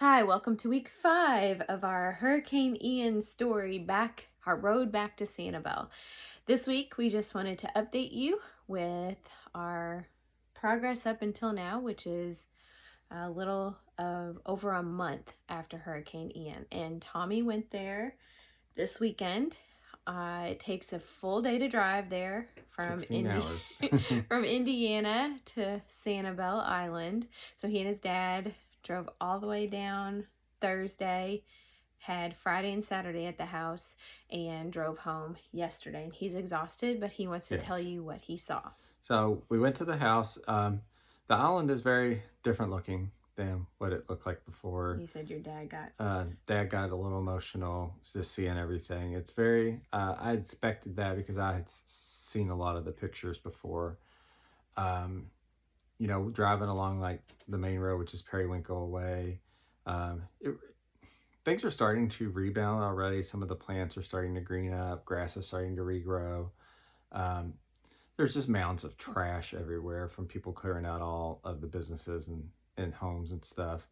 Hi, welcome to week 5 of our Hurricane Ian story, our road back to Sanibel. This week, we just wanted to update you with our progress up until now, which is a little of over a month after Hurricane Ian. And Tommy went there this weekend. It takes a full day to drive there from 16 hours. from Indiana to Sanibel Island. So he and his dad drove all the way down Thursday, had Friday and Saturday at the house, and drove home yesterday. And he's exhausted, but he wants to tell you what he saw. So we went to the house. The island is very different looking than what it looked like before. You said your dad got... Dad got a little emotional just seeing everything. It's very... I expected that because I had seen a lot of the pictures before. You know, driving along like the main road, which is Periwinkle Way. Things are starting to rebound already. Some of the plants are starting to green up. Grass is starting to regrow. There's just mounds of trash everywhere from people clearing out all of the businesses and homes and stuff.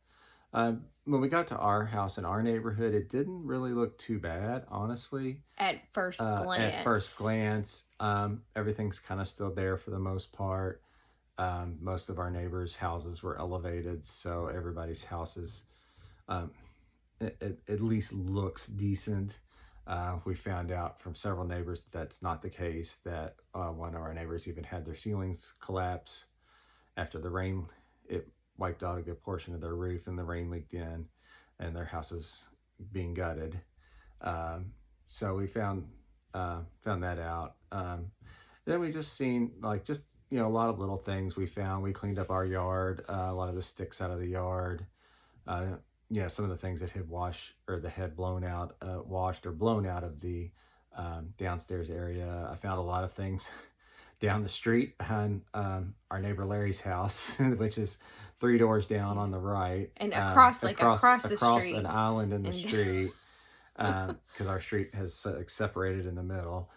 When we got to our house in our neighborhood, it didn't really look too bad, honestly. At first glance. Everything's kind of still there for the most part. Most of our neighbors' houses were elevated, so everybody's houses at least looks decent. We found out from several neighbors that's not the case, that one of our neighbors even had their ceilings collapse after the rain. It wiped out a good portion of their roof and the rain leaked in and their house is being gutted. So we found that out. Then we just seen a lot of little things we found. We cleaned up our yard, a lot of the sticks out of the yard. Some of the things that had washed or blown out of the downstairs area. I found a lot of things down the street behind our neighbor Larry's house, which is 3 doors down on the right. And across the street. Across an island in the street, because our street has separated in the middle.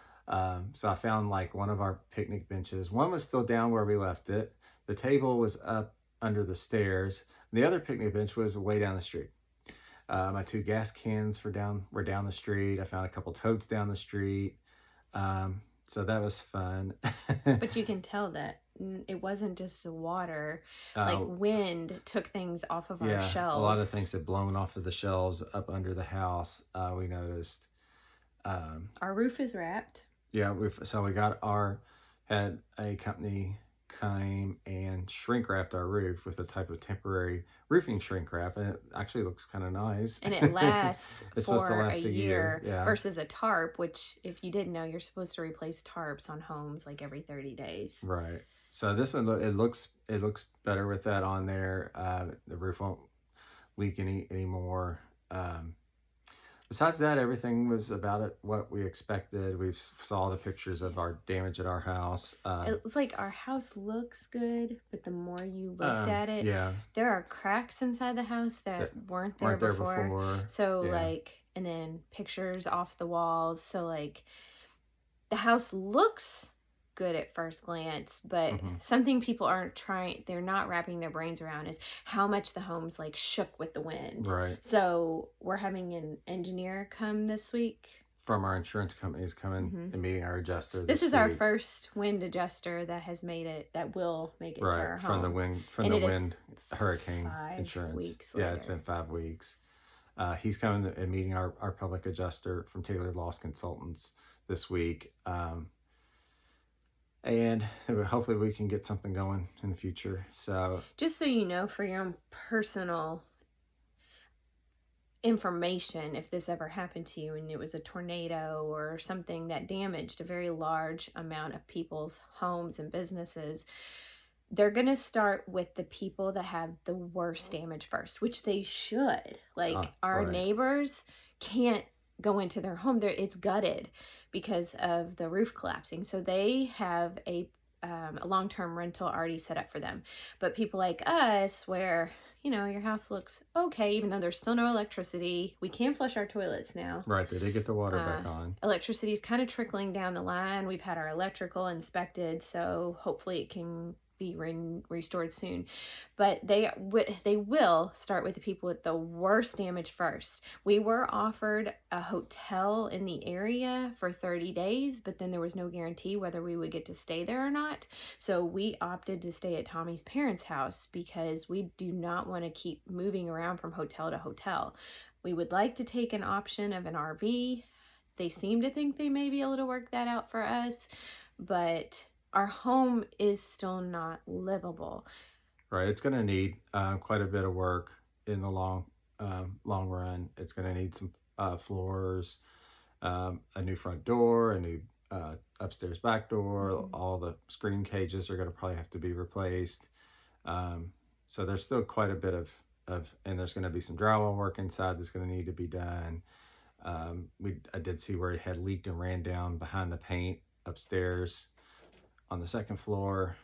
So I found like one of our picnic benches. One was still down where we left it. The table was up under the stairs. The other picnic bench was way down the street. My 2 gas cans were down the street. I found a couple totes down the street. So that was fun. But you can tell that it wasn't just the water. Wind took things off of our shelves. A lot of things had blown off of the shelves up under the house, we noticed. Our roof is wrapped. Yeah, had a company came and shrink wrapped our roof with a type of temporary roofing shrink wrap, and it actually looks kind of nice. And it lasts it's supposed to last a year yeah. Versus a tarp, which, if you didn't know, you're supposed to replace tarps on homes like every 30 days. Right. So this one, it looks better with that on there. The roof won't leak anymore. Besides that, everything was about what we expected. We saw the pictures of our damage at our house. It's like our house looks good, but the more you looked at it, there are cracks inside the house that weren't there before. So and then pictures off the walls. So the house looks good at first glance, but something people they're not wrapping their brains around is how much the home's shook with the wind. Right. So we're having an engineer come this week. From our insurance companies coming and meeting our adjuster. This is our first wind adjuster that will make it to our home. From the wind hurricane 5 insurance. Weeks later. Yeah, it's been 5 weeks. He's coming and meeting our public adjuster from Tailored Loss Consultants this week. And hopefully we can get something going in the future. So just so you know, for your own personal information, if this ever happened to you and it was a tornado or something that damaged a very large amount of people's homes and businesses, they're going to start with the people that have the worst damage first, which they should. Our neighbors can't go into their home. It's gutted because of the roof collapsing. So they have a long-term rental already set up for them. But people like us, where, your house looks okay, even though there's still no electricity, we can flush our toilets now. Right, they did get the water back on. Electricity is kind of trickling down the line. We've had our electrical inspected, so hopefully it can be restored soon. But they will start with the people with the worst damage first. We were offered a hotel in the area for 30 days, but then there was no guarantee whether we would get to stay there or not. So we opted to stay at Tommy's parents' house because we do not want to keep moving around from hotel to hotel. We would like to take an option of an RV. They seem to think they may be able to work that out for us, but our home is still not livable. Right. It's going to need quite a bit of work in the long run. It's going to need some floors, a new front door, a new upstairs back door. All the screen cages are going to probably have to be replaced. So there's still quite a bit of and there's going to be some drywall work inside that's going to need to be done. I did see where it had leaked and ran down behind the paint upstairs on the second floor.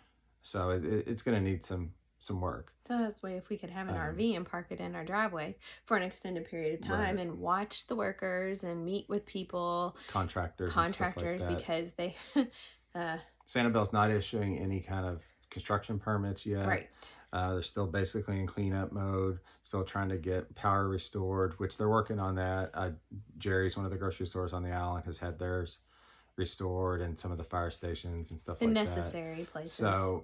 So it's going to need some work. So that's why if we could have an RV and park it in our driveway for an extended period of time and watch the workers and meet with people, contractors and stuff like that. Because they Sanibel's not issuing any kind of construction permits yet. Right. They're still basically in cleanup mode, still trying to get power restored, which they're working on that. Jerry's, one of the grocery stores on the island, has had theirs restored, and some of the fire stations and stuff like that. The necessary places. So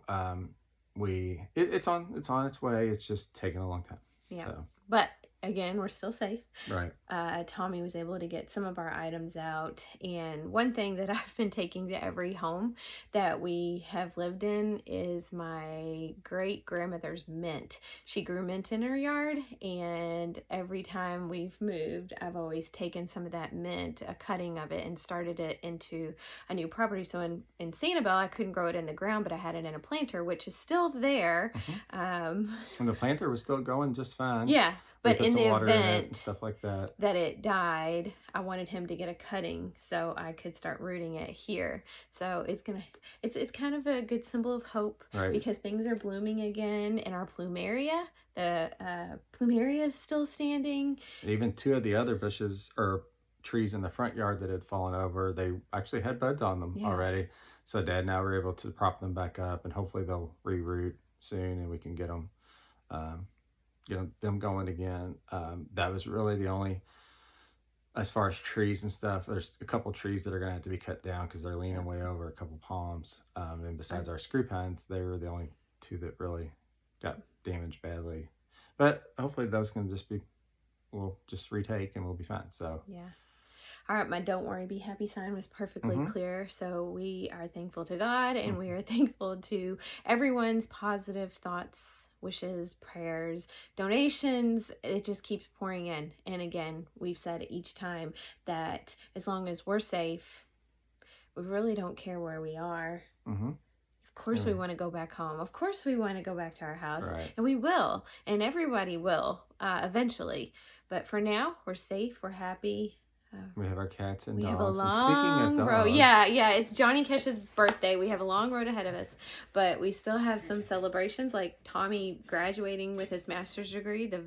it's on its way. It's just taking a long time. Yeah. So. But again, we're still safe. Right. Tommy was able to get some of our items out. And one thing that I've been taking to every home that we have lived in is my great grandmother's mint. She grew mint in her yard, and every time we've moved, I've always taken some of that mint, a cutting of it, and started it into a new property. So in Sanibel, I couldn't grow it in the ground, but I had it in a planter, which is still there. And the planter was still going just fine. Yeah. But in the event and stuff like that it died, I wanted him to get a cutting so I could start rooting it here. So it's kind of a good symbol of hope, right? Because things are blooming again in our plumeria. The plumeria is still standing. Even two of the other bushes or trees in the front yard that had fallen over, they actually had buds on them already. So Dad and I were able to prop them back up, and hopefully they'll reroot soon, and we can get them. Them going again. That was really the only, as far as trees and stuff, there's a couple trees that are going to have to be cut down because they're leaning way over, a couple palms. And besides our screw pines, they were the only two that really got damaged badly. But hopefully those can we'll just retake and we'll be fine. So yeah. All right, my don't worry, be happy sign was perfectly clear. So we are thankful to God, and we are thankful to everyone's positive thoughts, wishes, prayers, donations. It just keeps pouring in. And again, we've said each time that as long as we're safe, we really don't care where we are. Of course we want to go back home. Of course we want to go back to our house. Right. And we will. And everybody will eventually. But for now, we're safe. We're happy. We have our cats and we dogs. Have a long and speaking of road. dogs, Yeah, it's Johnny Cash's birthday. We have a long road ahead of us, but we still have some celebrations, like Tommy graduating with his master's degree the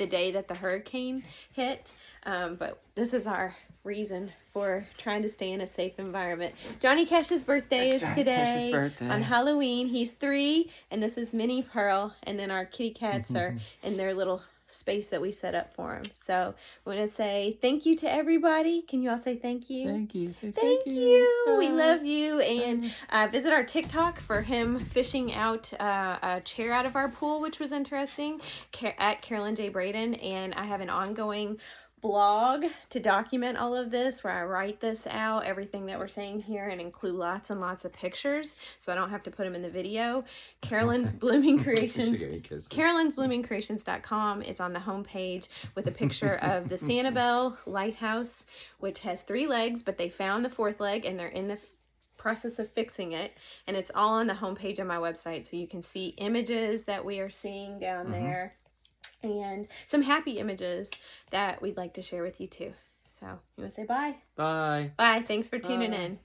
day that the hurricane hit. But this is our reason for trying to stay in a safe environment. Johnny Cash's birthday is today. On Halloween. He's 3, and this is Minnie, Pearl, and then our kitty cats are in their little space that we set up for him. So I want to say thank you to everybody. Can you all say thank you? Thank you. Thank you. We love you. And visit our TikTok for him fishing out a chair out of our pool, which was interesting, at Carolyn J. Braden. And I have an ongoing blog to document all of this, where I write this out, everything that we're saying here, and include lots and lots of pictures so I don't have to put them in the video. Carolyn's Blooming Creations, carolyn'sbloomingcreations.com. It's on the homepage with a picture of the Sanibel lighthouse, which has 3 legs, but they found the 4th leg and they're in the process of fixing it, and it's all on the homepage on my website, so you can see images that we are seeing down there. And some happy images that we'd like to share with you too. So, you want to say bye? Bye. Bye. Thanks for tuning in.